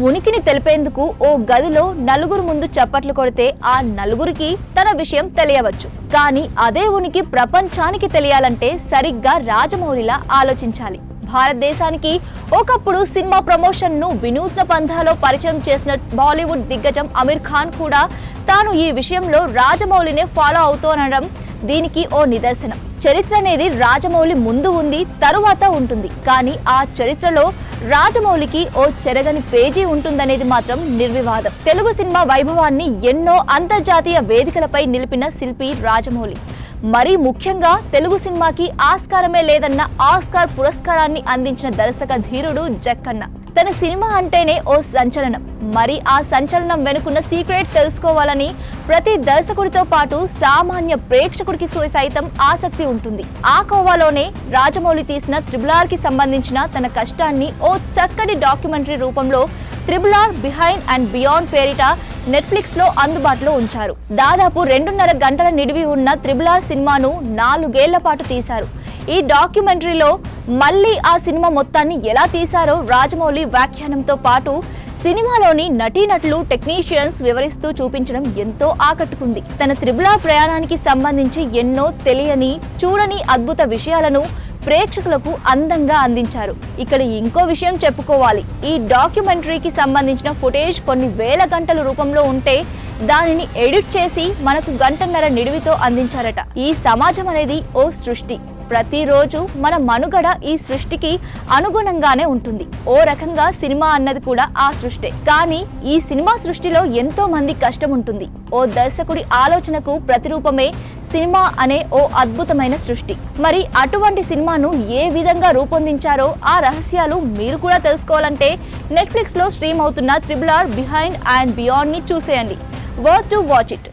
ఉనికిని తెలిపేందుకు ఓ గదిలో నలుగురు ముందు చప్పట్లు కొడితే ఆ నలుగురికి తన విషయం తెలియవచ్చు. కానీ అదే ఉనికి ప్రపంచానికి తెలియాలంటే సరిగ్గా రాజమౌళిలా ఆలోచించాలి. భారతదేశానికి ఒకప్పుడు సినిమా ప్రమోషన్ ను వినూత్న పంథాలో పరిచయం చేసిన బాలీవుడ్ దిగ్గజం అమీర్ ఖాన్ కూడా తాను ఈ విషయంలో రాజమౌళినే ఫాలో అవుతోనడం దీనికి ఓ నిదర్శనం. చరిత్ర అనేది రాజమౌళి ముందు ఉంది, తరువాత ఉంటుంది. కానీ ఆ చరిత్రలో రాజమౌళికి ఓ చెరగని పేజీ ఉంటుందనేది మాత్రం నిర్వివాదం. తెలుగు సినిమా వైభవాన్ని ఎన్నో అంతర్జాతీయ వేదికలపై నిలిపిన శిల్పి రాజమౌళి. మరీ ముఖ్యంగా తెలుగు సినిమాకి ఆస్కారమే లేదన్న ఆస్కార్ పురస్కారాన్ని అందించిన దర్శక ధీరుడు జక్కన్న. తన సినిమా అంటేనే ఓ సంచలనం. మరి ఆ సంచలనం వెనుకున్న సీక్రెట్ తెలుసుకోవాలని ప్రతి దర్శకుడితో పాటు సామాన్య ప్రేక్షకుడికి సైతం ఆసక్తి ఉంటుంది. ఆ కోవాలోనే రాజమౌళి తీసిన RRR కి సంబంధించిన తన కష్టాన్ని ఓ చక్కటి డాక్యుమెంటరీ రూపంలో RRR బిహైండ్ అండ్ బియాండ్ పేరిట నెట్ఫ్లిక్స్ లో అందుబాటులో ఉంచారు. దాదాపు 2.5 గంటల నిడివి ఉన్న RRR సినిమాను 4 ఏళ్ల పాటు తీశారు. ఈ డాక్యుమెంటరీలో మళ్ళీ ఆ సినిమా మొత్తాన్ని ఎలా తీశారో రాజమౌళి వ్యాఖ్యానంతో పాటు సినిమాలోని నటీనటులు, టెక్నీషియన్స్ వివరిస్తూ చూపించడం ఎంతో ఆకట్టుకుంది. తన RRR ప్రయాణానికి సంబంధించి ఎన్నో తెలియని, చూడని అద్భుత విషయాలను ప్రేక్షకులకు అందంగా అందించారు. ఇక్కడ ఇంకో విషయం చెప్పుకోవాలి. ఈ డాక్యుమెంటరీకి సంబంధించిన ఫుటేజ్ కొన్ని వేల గంటల రూపంలో ఉంటే దానిని ఎడిట్ చేసి మనకు 1.5 గంటల నిడివితో అందించారట. ఈ సమాజం అనేది ఓ సృష్టి. ప్రతిరోజు మన మనుగడ ఈ సృష్టికి అనుగుణంగానే ఉంటుంది. ఓ రకంగా సినిమా అన్నది కూడా ఆ సృష్టి. కానీ ఈ సినిమా సృష్టిలో ఎంతో మంది కష్టం ఉంటుంది. ఓ దర్శకుడి ఆలోచనకు ప్రతిరూపమే సినిమా అనే ఓ అద్భుతమైన సృష్టి. మరి అటువంటి సినిమాను ఏ విధంగా రూపొందించారో ఆ రహస్యాలు మీరు కూడా తెలుసుకోవాలంటే నెట్ఫ్లిక్స్ లో స్ట్రీమ్ అవుతున్న RRR బిహైండ్ అండ్ బియాండ్ ని చూసేయండి. Worth to watch it.